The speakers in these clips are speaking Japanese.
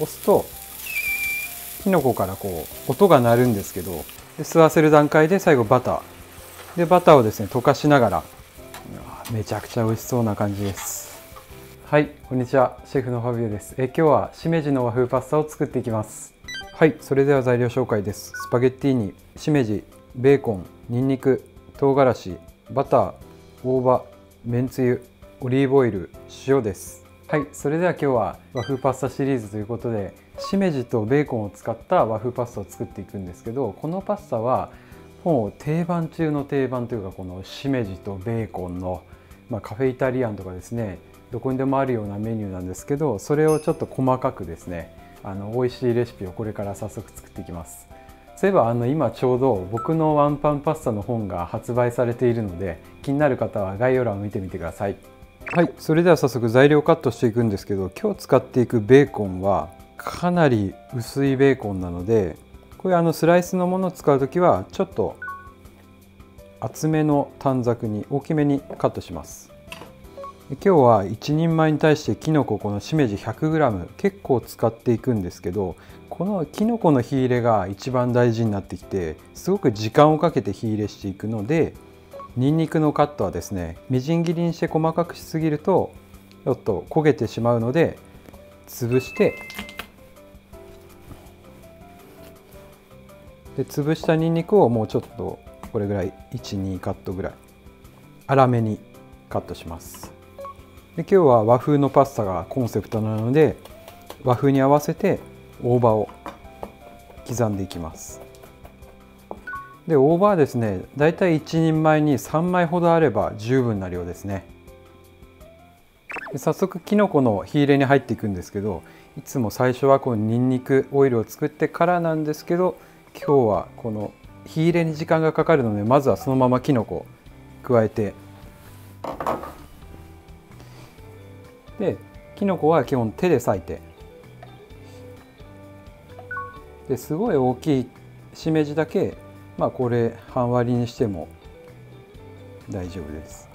押すときのこからこう音が鳴るんですけど、で吸わせる段階で最後バターをですね溶かしながら、めちゃくちゃ美味しそうな感じです。はい、こんにちは、シェフのファビオです。今日はしめじの和風パスタを作っていきます。はい、それでは材料紹介です。スパゲッティーニ、しめじ、ベーコン、にんにく、唐辛子、バター、大葉、めんつゆ、オリーブオイル、塩です。はい、それでは今日は和風パスタシリーズということで、しめじとベーコンを使った和風パスタを作っていくんですけど、このパスタはもう定番中の定番というか、このしめじとベーコンの、カフェイタリアンとかですね、どこにでもあるようなメニューなんですけど、それをちょっと細かくですね、美味しいレシピをこれから早速作っていきます。そういえば今ちょうど僕のワンパンパスタの本が発売されているので、気になる方は概要欄を見てみてください。はい、それでは早速材料をカットしていくんですけど、今日使っていくベーコンはかなり薄いベーコンなので、こういうスライスのものを使う時はちょっと厚めの短冊に大きめにカットします。今日は1人前に対してきのこ、このしめじ 100g 結構使っていくんですけど、このきのこの火入れが一番大事になってきて、すごく時間をかけて火入れしていくので、にんにくのカットはですね、みじん切りにして細かくしすぎるとちょっと焦げてしまうので、潰して潰したにんにくをもうちょっとこれぐらい 1,2 カットぐらい粗めにカットします。で今日は和風のパスタがコンセプトなので、和風に合わせて大葉を刻んでいきます。で大葉はですね、だいたい1人前に3枚ほどあれば十分な量ですね。で早速きのこの火入れに入っていくんですけど、いつも最初はこのにんにくオイルを作ってからなんですけど、今日はこの火入れに時間がかかるので、まずはそのままきのこ加えて、できのこは基本手で裂いて、ですごい大きいしめじだけこれ半割りにしても大丈夫です。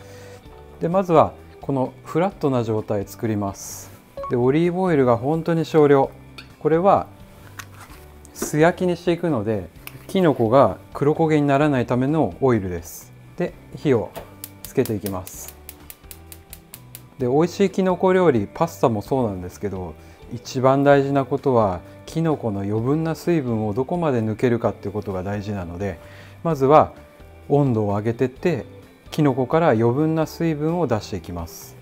でまずはこのフラットな状態作ります。でオリーブオイルが本当に少量、これは素焼きにしていくので、きのこが黒焦げにならないためのオイルです。で火をつけていきます。で美味しいきのこ料理、パスタもそうなんですけど、一番大事なことはきのこの余分な水分をどこまで抜けるかっていうことが大事なので、まずは温度を上げてってきのこから余分な水分を出していきます。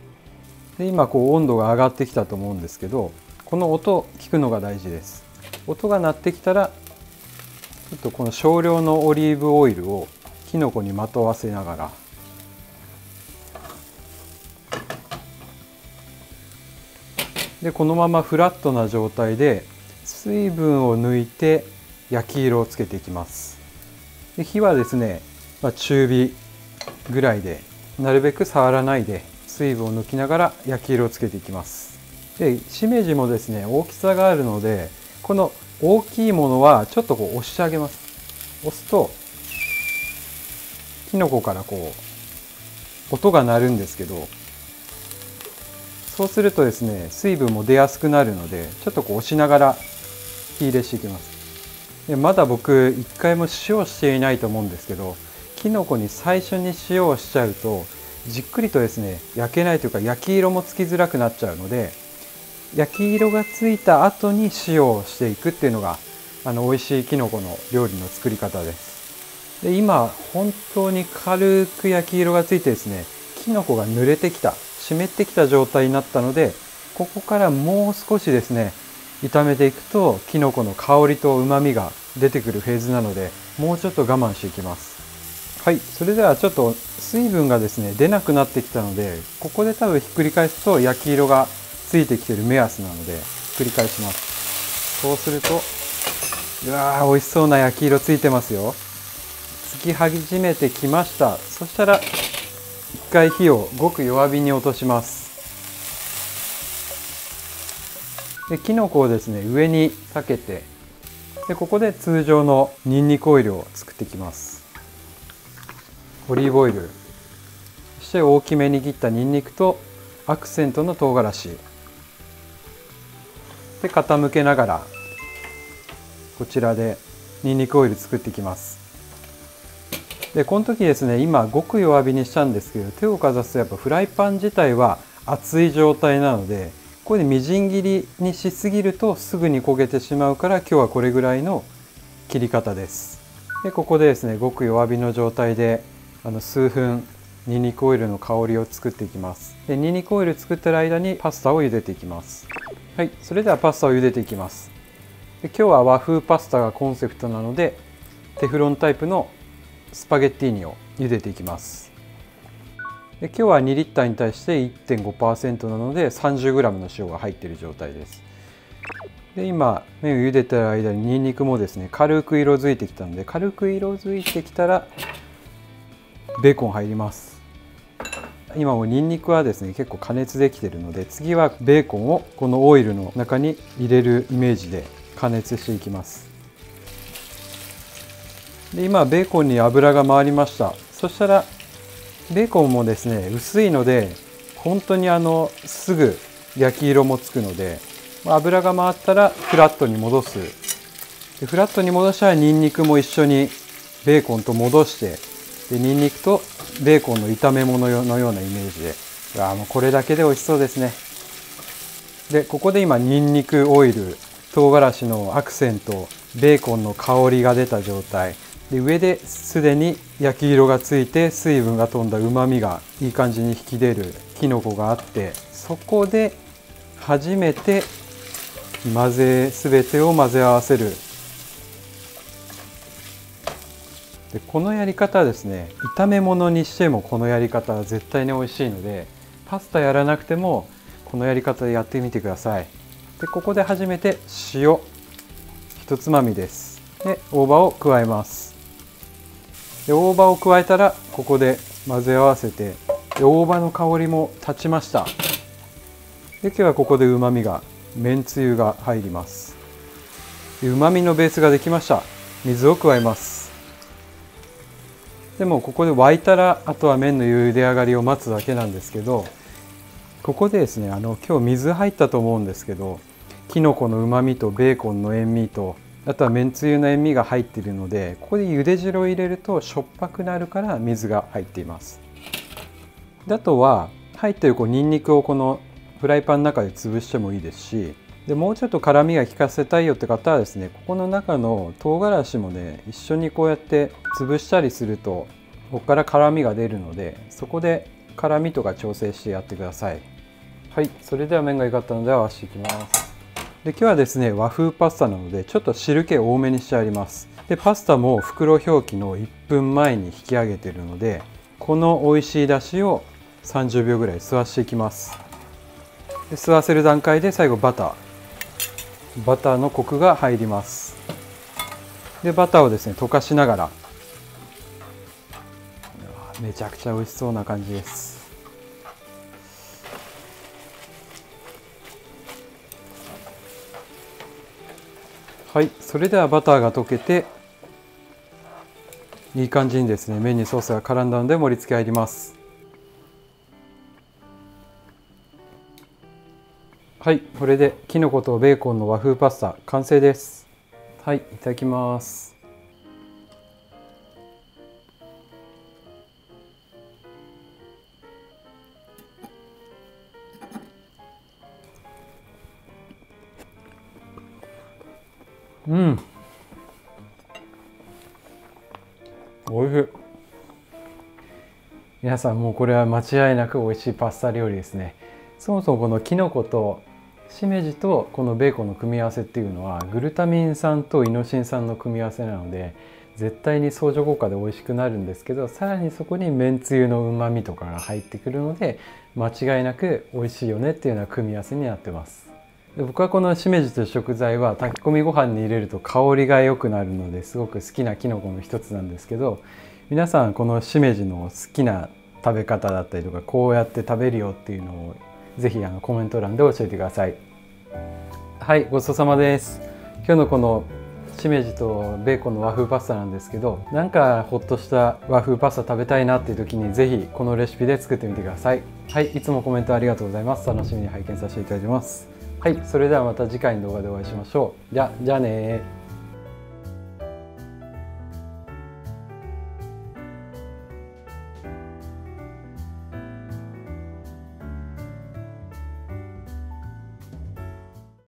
で今こう温度が上がってきたと思うんですけど、この音を聞くのが大事です。音が鳴ってきたら、ちょっとこの少量のオリーブオイルをきのこにまとわせながら、でこのままフラットな状態で水分を抜いて焼き色をつけていきます。で火はですね、中火ぐらいで、なるべく触らないで水分を抜きながら焼き色をつけていきます。でしめじもですね、大きさがあるので、この大きいものはちょっとこう押してあげます。押すときのこからこう音が鳴るんですけど、そうするとですね、水分も出やすくなるので、ちょっとこう押しながら火入れしていきます。でまだ僕一回も塩していないと思うんですけど、きのこに最初に塩をしちゃうとじっくりとですね焼けないというか、焼き色もつきづらくなっちゃうので、焼き色がついた後に塩をしていくっていうのが美味しいきのこの料理の作り方です。で今本当に軽く焼き色がついてですね、きのこが濡れてきた、湿ってきた状態になったので、ここからもう少しですね炒めていくときのこの香りとうまみが出てくるフェーズなので、もうちょっと我慢していきます。はい、それではちょっと水分がですね出なくなってきたので、ここで多分ひっくり返すと焼き色がついてきてる目安なので、ひっくり返します。そうすると、うわー美味しそうな焼き色ついてますよ。つき始めてきました。そしたら一回火をごく弱火に落とします。できのこをですね上にかけて、でここで通常のにんにくオイルを作っていきます。オリーブオイル、そして大きめに切ったにんにくとアクセントの唐辛子、で傾けながらこちらでにんにくオイル作っていきます。でこの時ですね、今ごく弱火にしたんですけど、手をかざすとやっぱフライパン自体は熱い状態なので、これでみじん切りにしすぎるとすぐに焦げてしまうから、今日はこれぐらいの切り方です。でここでですね、ごく弱火の状態で数分にんにくオイルの香りを作っていきます。でにんにくオイル作ってる間にパスタを茹でていきます。はい、それではパスタを茹でていきます。で今日は和風パスタがコンセプトなので、テフロンタイプのスパゲッティーニを茹でていきます。で今日は2リッターに対して 1.5% なので 30g の塩が入っている状態です。で今麺を茹でてる間ににんにくもですね、軽く色づいてきたので、軽く色づいてきたらベーコン入ります。今もにんにくはですね結構加熱できているので、次はベーコンをこのオイルの中に入れるイメージで加熱していきます。で今ベーコンに油が回りました。そしたらベーコンもですね薄いので本当にすぐ焼き色もつくので、油が回ったらフラットに戻す。でフラットに戻したらにんにくも一緒にベーコンと戻して、でにんにくとベーコンの炒め物のようなイメージで、もうこれだけで美味しそうですね。でここで今にんにくオイル、唐辛子のアクセント、ベーコンの香りが出た状態で、上ですでに焼き色がついて水分が飛んだうまみがいい感じに引き出るきのこがあって、そこで初めて全てを混ぜ合わせる。でこのやり方はですね、炒め物にしてもこのやり方は絶対に美味しいので、パスタやらなくてもこのやり方でやってみてください。でここで初めて塩一つまみです。で大葉を加えます。で大葉を加えたらここで混ぜ合わせて、で大葉の香りも立ちました。で今日はここでうまみが、めんつゆが入ります。うまみのベースができました。水を加えます。でもここで沸いたらあとは麺の茹で上がりを待つだけなんですけど、ここでですね今日水入ったと思うんですけど、きのこのうまみとベーコンの塩味と、あとはめんつゆの塩味が入っているので、ここで茹で汁を入れるとしょっぱくなるから水が入っています。であとは入っているにんにくをこのフライパンの中で潰してもいいですし、でもうちょっと辛みが効かせたいよって方はですね、ここの中の唐辛子もね一緒にこうやって潰したりするとここから辛みが出るので、そこで辛みとか調整してやってください。はい、それでは麺が良かったので合わせていきます。で今日はですね和風パスタなのでちょっと汁気多めにしてあります。でパスタも袋表記の1分前に引き上げているので、この美味しい出汁を30秒ぐらい吸わしていきます。で吸わせる段階で最後バターのコクが入ります。でバターをですね溶かしながら、めちゃくちゃ美味しそうな感じです。はい、それではバターが溶けていい感じにですね麺にソースが絡んだので盛り付け入ります。はい、これできのことベーコンの和風パスタ完成です。はい、いただきます。うん、おいしい。皆さんもうこれは間違いなく美味しいパスタ料理ですね。そもそもこのきのことしめじとこのベーコンの組み合わせっていうのはグルタミン酸とイノシン酸の組み合わせなので、絶対に相乗効果で美味しくなるんですけど、さらにそこにめんつゆのうまみとかが入ってくるので、間違いなく美味しいよねっていうような組み合わせになってます。で僕はこのしめじという食材は炊き込みご飯に入れると香りが良くなるのですごく好きなきのこの一つなんですけど、皆さんこのしめじの好きな食べ方だったりとか、こうやって食べるよっていうのをぜひコメント欄で教えてください。はい、ごちそうさまです。今日のこのしめじとベーコンの和風パスタなんですけど、なんかほっとした和風パスタ食べたいなっていう時にぜひこのレシピで作ってみてください。はい、いつもコメントありがとうございます。楽しみに拝見させていただきます。はい、それではまた次回の動画でお会いしましょう。じゃあねー。